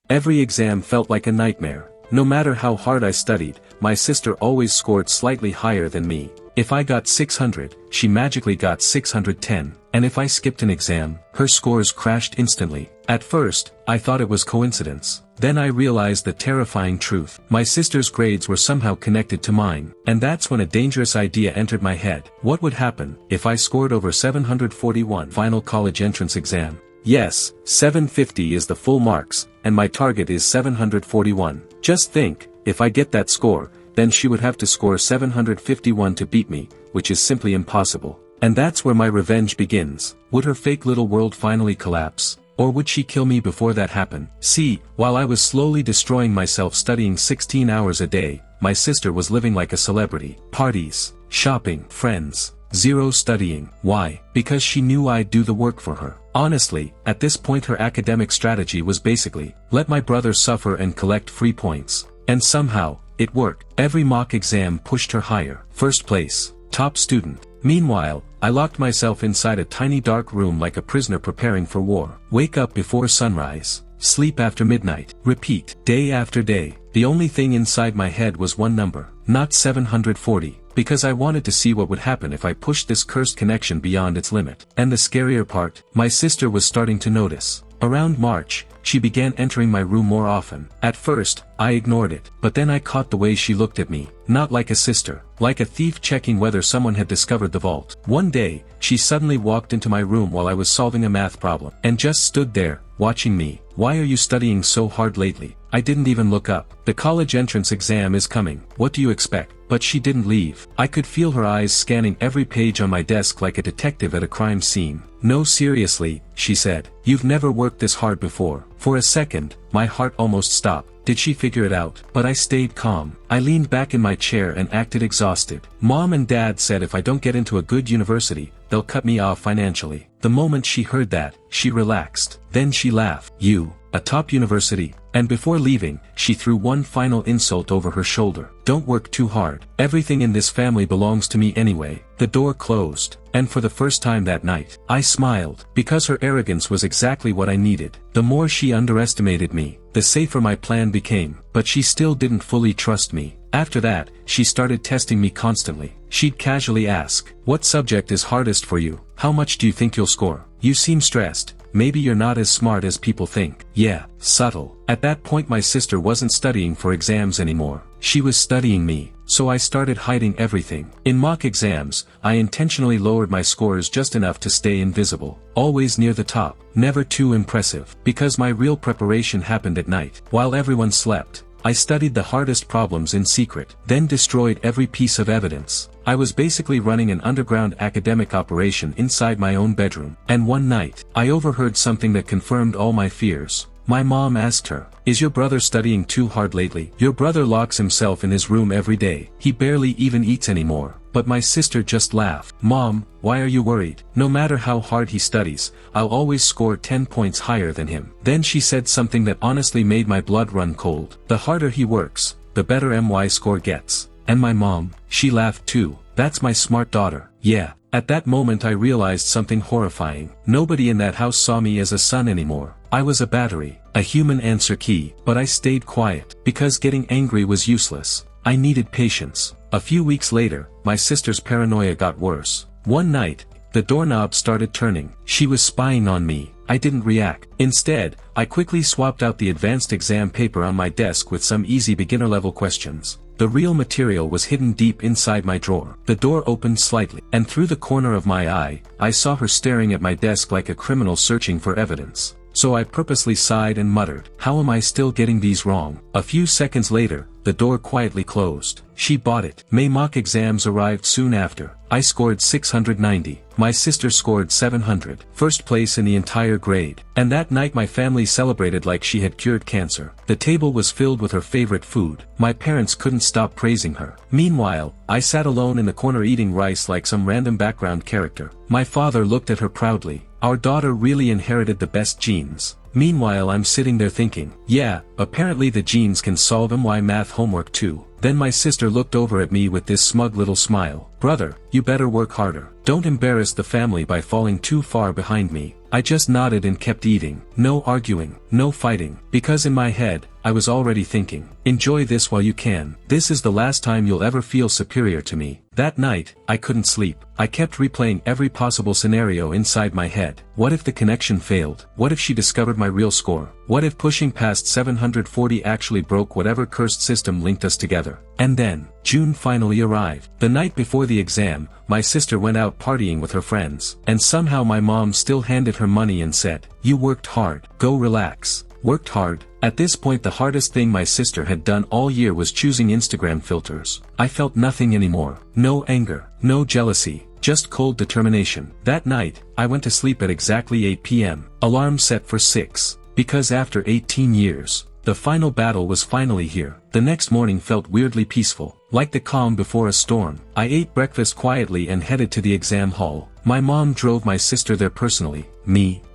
Every exam felt like a nightmare. No matter how hard I studied, my sister always scored slightly higher than me. If I got 600, she magically got 610, and if I skipped an exam, her scores crashed instantly. At first, I thought it was coincidence. Then I realized the terrifying truth. My sister's grades were somehow connected to mine, and that's when a dangerous idea entered my head. What would happen if I scored over 741 final college entrance exam? Yes, 750 is the full marks, and my target is 741. Just think, if I get that score, then she would have to score 751 to beat me, which is simply impossible. And that's where my revenge begins. Would her fake little world finally collapse? Or would she kill me before that happened? See, while I was slowly destroying myself studying 16 hours a day, my sister was living like a celebrity. Parties, shopping, friends, zero studying. Why? Because she knew I'd do the work for her. Honestly, at this point her academic strategy was basically, let my brother suffer and collect free points. And somehow, it worked. Every mock exam pushed her higher. First place, top student. Meanwhile, I locked myself inside a tiny dark room like a prisoner preparing for war. Wake up before sunrise. Sleep after midnight. Repeat, day after day. The only thing inside my head was one number, not 740. Because I wanted to see what would happen if I pushed this cursed connection beyond its limit. And the scarier part, my sister was starting to notice. Around March, she began entering my room more often. At first, I ignored it, but then I caught the way she looked at me, not like a sister, like a thief checking whether someone had discovered the vault. One day, she suddenly walked into my room while I was solving a math problem, and just stood there, watching me. Why are you studying so hard lately? I didn't even look up. The college entrance exam is coming. What do you expect? But she didn't leave. I could feel her eyes scanning every page on my desk like a detective at a crime scene. No, seriously, she said. You've never worked this hard before. For a second, my heart almost stopped. Did she figure it out? But I stayed calm. I leaned back in my chair and acted exhausted. Mom and Dad said if I don't get into a good university, they'll cut me off financially. The moment she heard that, she relaxed. Then she laughed. You, a top university. And before leaving, she threw one final insult over her shoulder. Don't work too hard. Everything in this family belongs to me anyway. The door closed, and for the first time that night, I smiled, because her arrogance was exactly what I needed. The more she underestimated me, the safer my plan became, but she still didn't fully trust me. After that, she started testing me constantly. She'd casually ask, what subject is hardest for you? How much do you think you'll score? You seem stressed. Maybe you're not as smart as people think. Yeah, subtle. At that point my sister wasn't studying for exams anymore. She was studying me, so I started hiding everything. In mock exams, I intentionally lowered my scores just enough to stay invisible. Always near the top, never too impressive. Because my real preparation happened at night. While everyone slept, I studied the hardest problems in secret, then destroyed every piece of evidence. I was basically running an underground academic operation inside my own bedroom. And one night, I overheard something that confirmed all my fears. My mom asked her, is your brother studying too hard lately? Your brother locks himself in his room every day. He barely even eats anymore. But my sister just laughed. Mom, why are you worried? No matter how hard he studies, I'll always score 10 points higher than him. Then she said something that honestly made my blood run cold. The harder he works, the better my score gets. And my mom, she laughed too. That's my smart daughter. Yeah. At that moment I realized something horrifying. Nobody in that house saw me as a son anymore. I was a battery, a human answer key. But I stayed quiet, because getting angry was useless. I needed patience. A few weeks later, my sister's paranoia got worse. One night, the doorknob started turning. She was spying on me. I didn't react. Instead, I quickly swapped out the advanced exam paper on my desk with some easy beginner-level questions. The real material was hidden deep inside my drawer. The door opened slightly, and through the corner of my eye, I saw her staring at my desk like a criminal searching for evidence. So I purposely sighed and muttered, how am I still getting these wrong? A few seconds later, the door quietly closed. She bought it. May mock exams arrived soon after. I scored 690. My sister scored 700. First place in the entire grade. And that night my family celebrated like she had cured cancer. The table was filled with her favorite food. My parents couldn't stop praising her. Meanwhile, I sat alone in the corner eating rice like some random background character. My father looked at her proudly. Our daughter really inherited the best genes. Meanwhile I'm sitting there thinking, yeah, apparently the genes can solve my math homework too. Then my sister looked over at me with this smug little smile. Brother, you better work harder. Don't embarrass the family by falling too far behind me. I just nodded and kept eating. No arguing, no fighting. Because in my head, I was already thinking, enjoy this while you can. This is the last time you'll ever feel superior to me. That night, I couldn't sleep. I kept replaying every possible scenario inside my head. What if the connection failed? What if she discovered my real score? What if pushing past 740 actually broke whatever cursed system linked us together? And then, June finally arrived. The night before the exam, my sister went out partying with her friends. And somehow my mom still handed her money and said, "You worked hard, go relax." Worked hard? At this point the hardest thing my sister had done all year was choosing Instagram filters. I felt nothing anymore. No anger, no jealousy, just cold determination. That night, I went to sleep at exactly 8 p.m. Alarm set for 6. Because after 18 years, the final battle was finally here. The next morning felt weirdly peaceful, like the calm before a storm. I ate breakfast quietly and headed to the exam hall. My mom drove my sister there personally.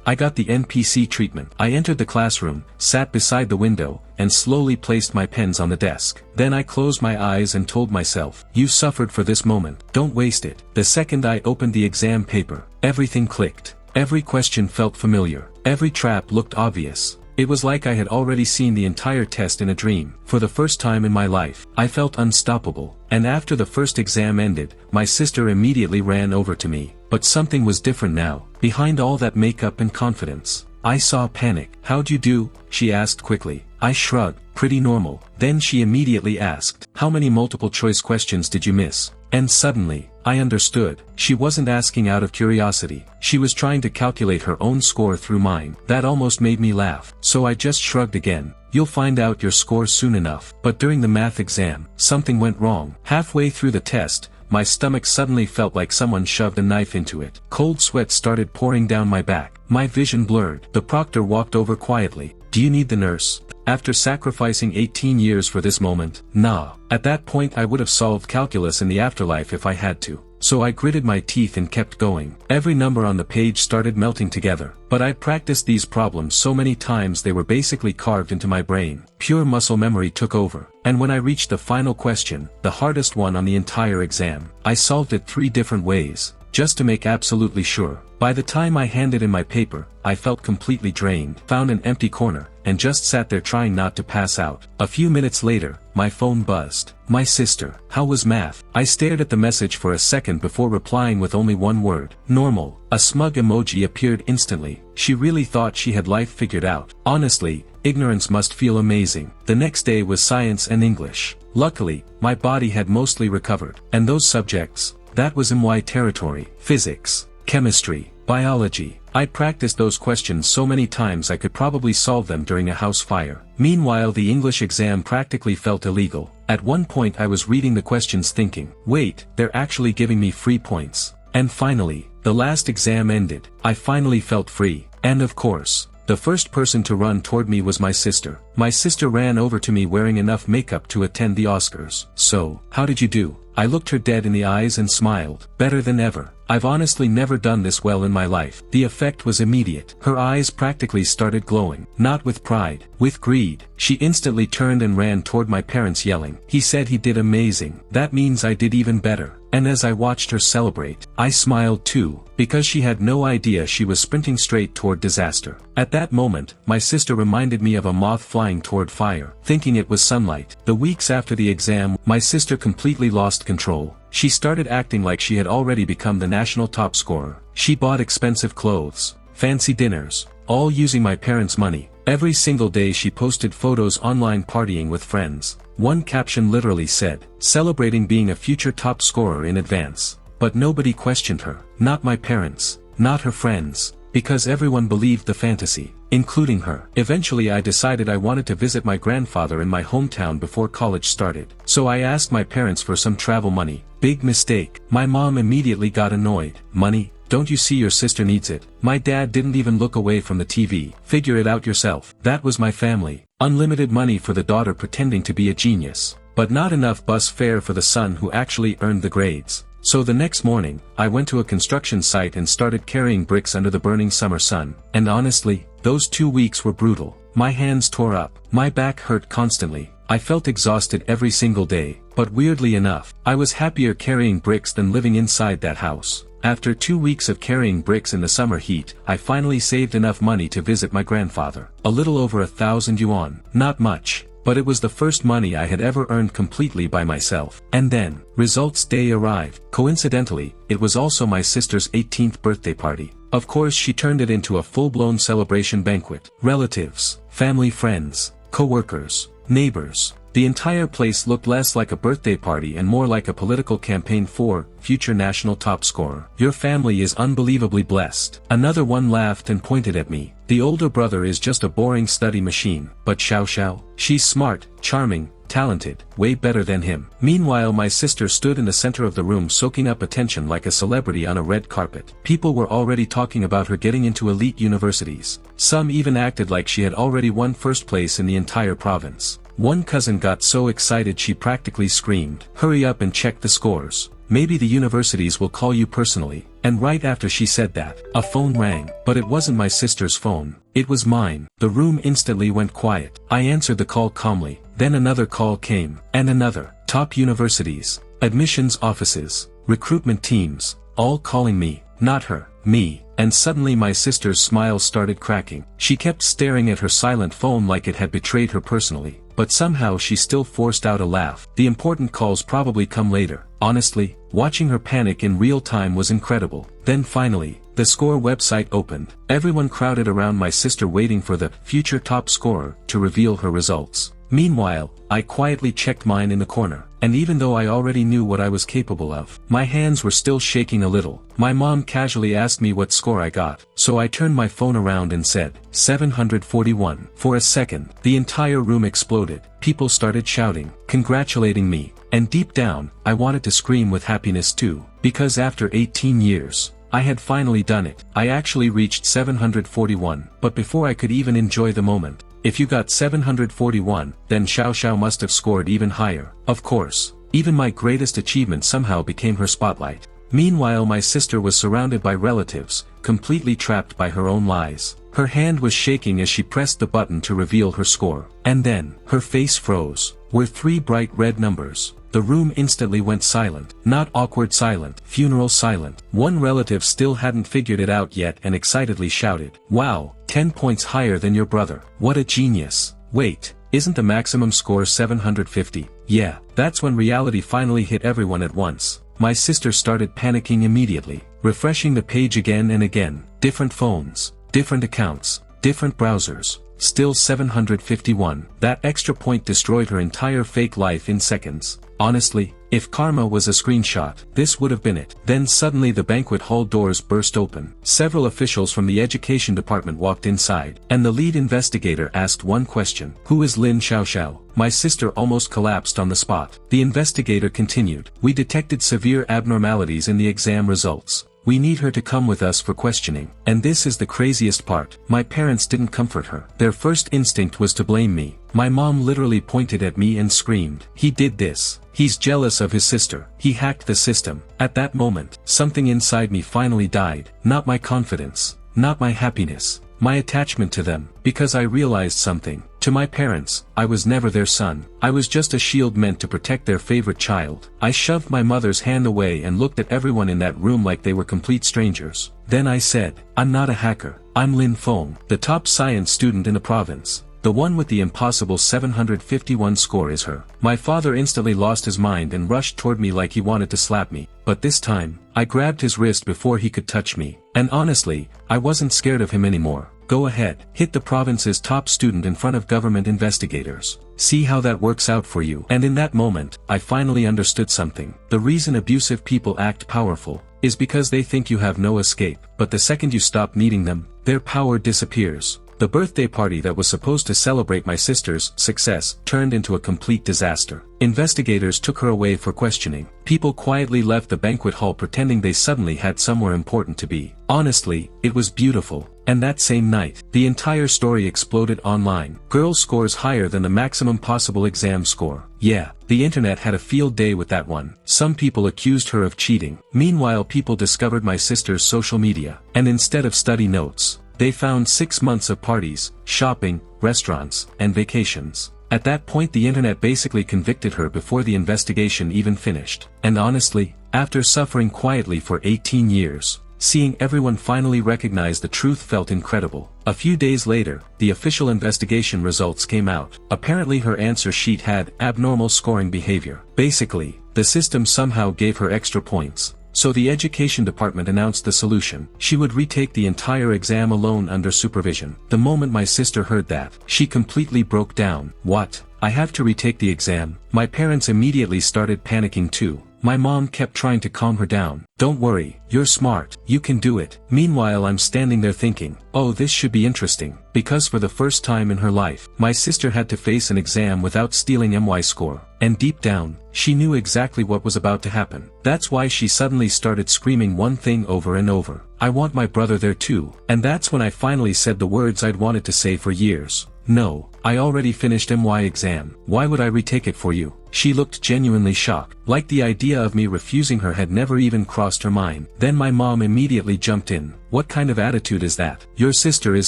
I got the NPC treatment. I entered the classroom, sat beside the window, and slowly placed my pens on the desk. Then I closed my eyes and told myself, you suffered for this moment, don't waste it. The second I opened the exam paper, everything clicked. Every question felt familiar. Every trap looked obvious. It was like I had already seen the entire test in a dream. For the first time in my life, I felt unstoppable. And after the first exam ended, my sister immediately ran over to me. But something was different now. Behind all that makeup and confidence, I saw panic. "How'd you do?" she asked quickly. I shrugged, pretty normal. Then she immediately asked, "How many multiple choice questions did you miss?" And suddenly, I understood. She wasn't asking out of curiosity. She was trying to calculate her own score through mine. That almost made me laugh. So I just shrugged again. "You'll find out your score soon enough." But during the math exam, something went wrong. Halfway through the test, my stomach suddenly felt like someone shoved a knife into it. Cold sweat started pouring down my back. My vision blurred. The proctor walked over quietly. "Do you need the nurse?" After sacrificing 18 years for this moment, nah. At that point I would have solved calculus in the afterlife if I had to. So I gritted my teeth and kept going. Every number on the page started melting together. But I practiced these problems so many times they were basically carved into my brain. Pure muscle memory took over. And when I reached the final question, the hardest one on the entire exam, I solved it 3 different ways, just to make absolutely sure. By the time I handed in my paper, I felt completely drained, found an empty corner, and just sat there trying not to pass out. A few minutes later, my phone buzzed. My sister. "How was math?" I stared at the message for a second before replying with only one word. "Normal." A smug emoji appeared instantly. She really thought she had life figured out. Honestly, ignorance must feel amazing. The next day was science and English. Luckily, my body had mostly recovered. And those subjects, that was MY territory. Physics, chemistry, biology. I practiced those questions so many times I could probably solve them during a house fire. Meanwhile the English exam practically felt illegal. At one point I was reading the questions thinking, wait, they're actually giving me free points. And finally, the last exam ended. I finally felt free. And of course, the first person to run toward me was my sister. My sister ran over to me wearing enough makeup to attend the Oscars. "So, how did you do?" I looked her dead in the eyes and smiled. "Better than ever. I've honestly never done this well in my life." The effect was immediate. Her eyes practically started glowing. Not with pride, with greed. She instantly turned and ran toward my parents yelling, "He said he did amazing. That means I did even better." And as I watched her celebrate, I smiled too, because she had no idea she was sprinting straight toward disaster. At that moment, my sister reminded me of a moth flying toward fire, thinking it was sunlight. The weeks after the exam, my sister completely lost control. She started acting like she had already become the national top scorer. She bought expensive clothes, fancy dinners, all using my parents' money. Every single day she posted photos online partying with friends. One caption literally said, "Celebrating being a future top scorer in advance." But nobody questioned her. Not my parents, not her friends, because everyone believed the fantasy, including her. Eventually I decided I wanted to visit my grandfather in my hometown before college started. So I asked my parents for some travel money. Big mistake. My mom immediately got annoyed. "Money? Don't you see your sister needs it?" My dad didn't even look away from the TV. "Figure it out yourself." That was my family. Unlimited money for the daughter pretending to be a genius. But not enough bus fare for the son who actually earned the grades. So the next morning, I went to a construction site and started carrying bricks under the burning summer sun. And honestly, Those 2 weeks were brutal. My hands tore up. My back hurt constantly. I felt exhausted every single day, but weirdly enough, I was happier carrying bricks than living inside that house. After 2 weeks of carrying bricks in the summer heat, I finally saved enough money to visit my grandfather. A little over 1,000 yuan. Not much, but it was the first money I had ever earned completely by myself. And then, results day arrived. Coincidentally, it was also my sister's 18th birthday party. Of course, she turned it into a full-blown celebration banquet. Relatives, family, friends, co-workers, neighbors. The entire place looked less like a birthday party and more like a political campaign for future national top scorer. Your family is unbelievably blessed. Another one laughed and pointed at me. The older brother is just a boring study machine, but Xiao Xiao, she's smart, charming, talented, way better than him. Meanwhile, my sister stood in the center of the room soaking up attention like a celebrity on a red carpet. People were already talking about her getting into elite universities. Some even acted like she had already won first place in the entire province. One cousin got so excited she practically screamed, "Hurry up and check the scores. Maybe the universities will call you personally." And right after she said that, a phone rang. But it wasn't my sister's phone. It was mine. The room instantly went quiet. I answered the call calmly. Then another call came. And another. Top universities, admissions offices, recruitment teams, all calling me. Not her, me. And suddenly my sister's smile started cracking. She kept staring at her silent phone like it had betrayed her personally. But somehow she still forced out a laugh. The important calls probably come later. Honestly, watching her panic in real time was incredible. Then finally, the score website opened. Everyone crowded around my sister waiting for the future top scorer to reveal her results. Meanwhile, I quietly checked mine in the corner. And even though I already knew what I was capable of, my hands were still shaking a little. My mom casually asked me what score I got, so I turned my phone around and said, 741. For a second, the entire room exploded. People started shouting, congratulating me, and deep down, I wanted to scream with happiness too, because after 18 years, I had finally done it. I actually reached 741, but before I could even enjoy the moment, if you got 741, then Xiao Xiao must have scored even higher. Of course, even my greatest achievement somehow became her spotlight. Meanwhile, my sister was surrounded by relatives, completely trapped by her own lies. Her hand was shaking as she pressed the button to reveal her score. And then, her face froze. Were 3 bright red numbers. The room instantly went silent. Not awkward silent, funeral silent. One relative still hadn't figured it out yet and excitedly shouted, "Wow, 10 points higher than your brother. What a genius. Wait, isn't the maximum score 750? Yeah." That's when reality finally hit everyone at once. My sister started panicking immediately, refreshing the page again and again. Different phones, different accounts, different browsers. Still 751. That extra point destroyed her entire fake life in seconds. Honestly, if karma was a screenshot, this would have been it. Then suddenly the banquet hall doors burst open. Several officials from the education department walked inside, and the lead investigator asked one question. "Who is Lin Xiao Xiao?" My sister almost collapsed on the spot. The investigator continued, "We detected severe abnormalities in the exam results. We need her to come with us for questioning." And this is the craziest part. My parents didn't comfort her. Their first instinct was to blame me. My mom literally pointed at me and screamed, "He did this. He's jealous of his sister. He hacked the system." At that moment, something inside me finally died. Not my confidence. Not my happiness. My attachment to them. Because I realized something. To my parents, I was never their son. I was just a shield meant to protect their favorite child. I shoved my mother's hand away and looked at everyone in that room like they were complete strangers. Then I said, "I'm not a hacker. I'm Lin Feng, the top science student in the province. The one with the impossible 751 score is her." My father instantly lost his mind and rushed toward me like he wanted to slap me. But this time, I grabbed his wrist before he could touch me. And honestly, I wasn't scared of him anymore. "Go ahead, hit the province's top student in front of government investigators. See how that works out for you." And in that moment, I finally understood something. The reason abusive people act powerful is because they think you have no escape. But the second you stop needing them, their power disappears. The birthday party that was supposed to celebrate my sister's success turned into a complete disaster. Investigators took her away for questioning. People quietly left the banquet hall pretending they suddenly had somewhere important to be. Honestly, it was beautiful. And that same night, the entire story exploded online. Girl scores higher than the maximum possible exam score. Yeah, the internet had a field day with that one. Some people accused her of cheating. Meanwhile, people discovered my sister's social media. And instead of study notes, they found 6 months of parties, shopping, restaurants, and vacations. At that point the internet basically convicted her before the investigation even finished. And honestly, after suffering quietly for 18 years, seeing everyone finally recognize the truth felt incredible. A few days later, the official investigation results came out. Apparently her answer sheet had abnormal scoring behavior. Basically, the system somehow gave her extra points. So the education department announced the solution. She would retake the entire exam alone under supervision. The moment my sister heard that, she completely broke down. What? I have to retake the exam? My parents immediately started panicking too. My mom kept trying to calm her down. Don't worry, you're smart, you can do it. Meanwhile I'm standing there thinking, oh, this should be interesting. Because for the first time in her life, my sister had to face an exam without stealing MY score. And deep down, she knew exactly what was about to happen. That's why she suddenly started screaming one thing over and over. I want my brother there too. And that's when I finally said the words I'd wanted to say for years. No, I already finished MY exam. Why would I retake it for you? She looked genuinely shocked, like the idea of me refusing her had never even crossed her mind. Then my mom immediately jumped in. What kind of attitude is that? Your sister is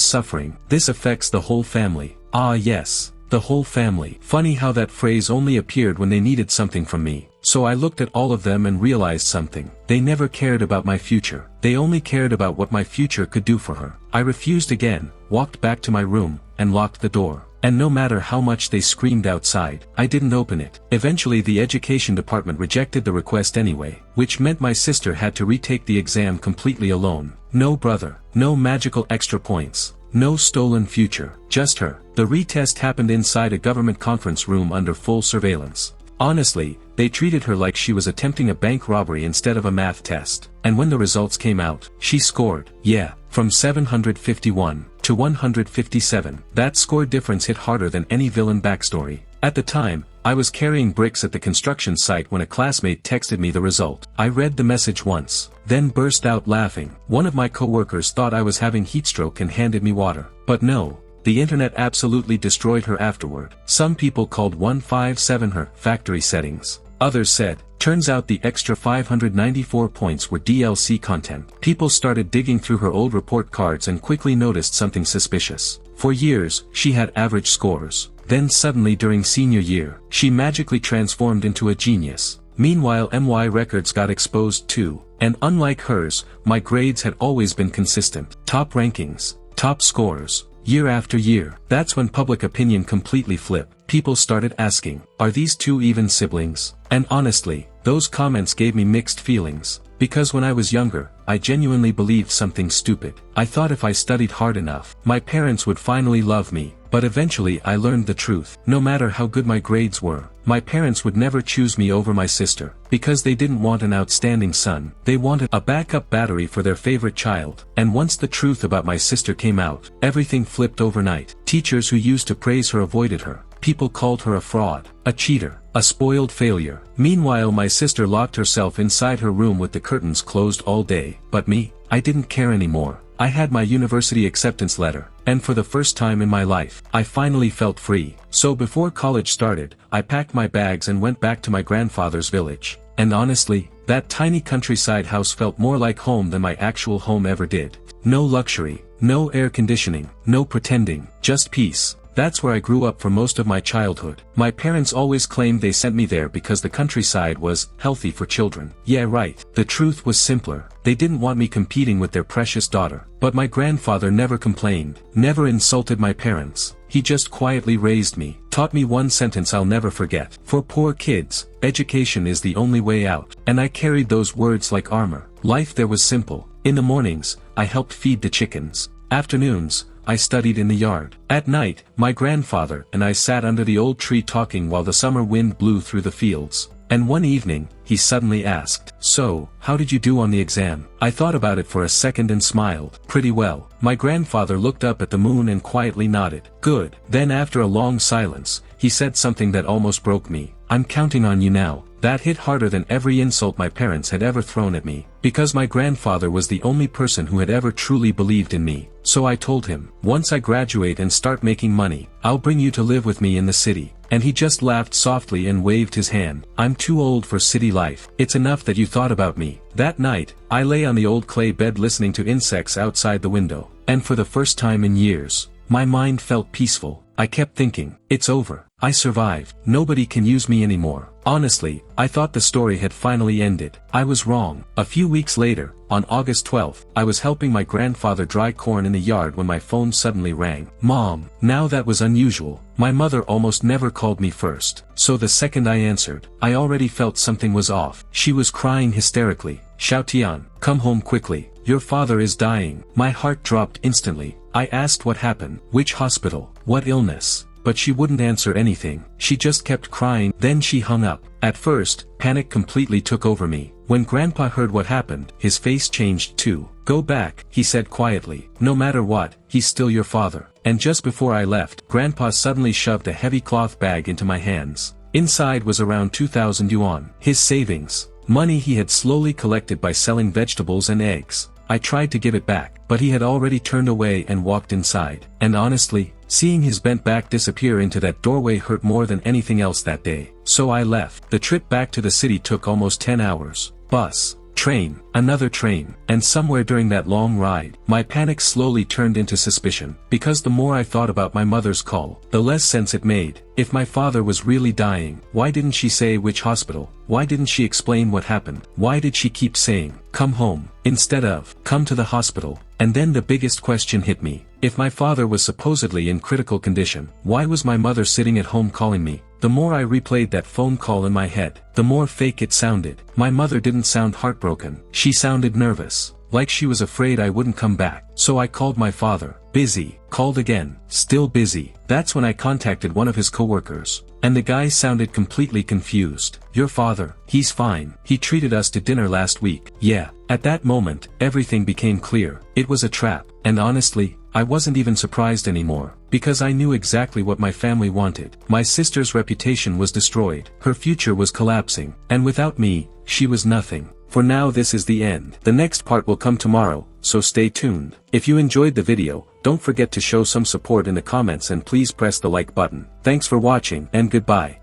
suffering. This affects the whole family. Ah yes, the whole family. Funny how that phrase only appeared when they needed something from me. So I looked at all of them and realized something. They never cared about my future. They only cared about what my future could do for her. I refused again, walked back to my room, and locked the door. And no matter how much they screamed outside, I didn't open it. Eventually the education department rejected the request anyway, which meant my sister had to retake the exam completely alone. No brother, no magical extra points, no stolen future, just her. The retest happened inside a government conference room under full surveillance. Honestly, they treated her like she was attempting a bank robbery instead of a math test. And when the results came out, she scored, yeah, from 751 to 157. That score difference hit harder than any villain backstory. At the time, I was carrying bricks at the construction site when a classmate texted me the result. I read the message once, then burst out laughing. One of my coworkers thought I was having heatstroke and handed me water. But no. The internet absolutely destroyed her afterward. Some people called 157 her factory settings. Others said, turns out the extra 594 points were DLC content. People started digging through her old report cards and quickly noticed something suspicious. For years, she had average scores. Then suddenly during senior year, she magically transformed into a genius. Meanwhile MY records got exposed too. And unlike hers, my grades had always been consistent. Top rankings, top scores. Year after year. That's when public opinion completely flipped. People started asking, are these two even siblings? And honestly, those comments gave me mixed feelings. Because when I was younger, I genuinely believed something stupid. I thought if I studied hard enough, my parents would finally love me. But eventually I learned the truth. No matter how good my grades were, my parents would never choose me over my sister. Because they didn't want an outstanding son, they wanted a backup battery for their favorite child. And once the truth about my sister came out, everything flipped overnight. Teachers who used to praise her avoided her. People called her a fraud, a cheater, a spoiled failure. Meanwhile my sister locked herself inside her room with the curtains closed all day. But me, I didn't care anymore. I had my university acceptance letter, and for the first time in my life, I finally felt free. So before college started, I packed my bags and went back to my grandfather's village. And honestly, that tiny countryside house felt more like home than my actual home ever did. No luxury, no air conditioning, no pretending, just peace. That's where I grew up for most of my childhood. My parents always claimed they sent me there because the countryside was healthy for children. Yeah, right. The truth was simpler. They didn't want me competing with their precious daughter. But my grandfather never complained, never insulted my parents. He just quietly raised me, taught me one sentence I'll never forget. For poor kids, education is the only way out. And I carried those words like armor. Life there was simple. In the mornings, I helped feed the chickens. Afternoons, I studied in the yard. At night, my grandfather and I sat under the old tree talking while the summer wind blew through the fields. And one evening, he suddenly asked, "So, how did you do on the exam?" I thought about it for a second and smiled. "Pretty well." My grandfather looked up at the moon and quietly nodded. "Good." Then after a long silence, he said something that almost broke me. "I'm counting on you now." That hit harder than every insult my parents had ever thrown at me, because my grandfather was the only person who had ever truly believed in me. So I told him, "Once I graduate and start making money, I'll bring you to live with me in the city." And he just laughed softly and waved his hand. "I'm too old for city life. It's enough that you thought about me." That night, I lay on the old clay bed listening to insects outside the window, and for the first time in years, my mind felt peaceful. I kept thinking, it's over. I survived. Nobody can use me anymore. Honestly, I thought the story had finally ended. I was wrong. A few weeks later, on August 12th, I was helping my grandfather dry corn in the yard when my phone suddenly rang. "Mom." Now that was unusual. My mother almost never called me first. So the second I answered, I already felt something was off. She was crying hysterically. "Xiaotian, come home quickly. Your father is dying." My heart dropped instantly. I asked what happened, which hospital, what illness, but she wouldn't answer anything. She just kept crying, then she hung up. At first, panic completely took over me. When Grandpa heard what happened, his face changed too. "Go back," he said quietly. "No matter what, he's still your father." And just before I left, Grandpa suddenly shoved a heavy cloth bag into my hands. Inside was around 2,000 yuan. His savings. Money he had slowly collected by selling vegetables and eggs. I tried to give it back, but he had already turned away and walked inside. And honestly, seeing his bent back disappear into that doorway hurt more than anything else that day. So I left. The trip back to the city took almost 10 hours. Bus, train, another train, and somewhere during that long ride, my panic slowly turned into suspicion, because the more I thought about my mother's call, the less sense it made. If my father was really dying, why didn't she say which hospital? Why didn't she explain what happened? Why did she keep saying, "Come home," instead of, "Come to the hospital"? And then the biggest question hit me. If my father was supposedly in critical condition, why was my mother sitting at home calling me? The more I replayed that phone call in my head, the more fake it sounded. My mother didn't sound heartbroken. She sounded nervous, like she was afraid I wouldn't come back. So I called my father. Busy. Called again. Still busy. That's when I contacted one of his coworkers. And the guy sounded completely confused. "Your father, he's fine. He treated us to dinner last week." Yeah. At that moment, everything became clear. It was a trap. And honestly, I wasn't even surprised anymore, because I knew exactly what my family wanted. My sister's reputation was destroyed. Her future was collapsing. And without me, she was nothing. For now, this is the end. The next part will come tomorrow, so stay tuned. If you enjoyed the video, don't forget to show some support in the comments and please press the like button. Thanks for watching and goodbye.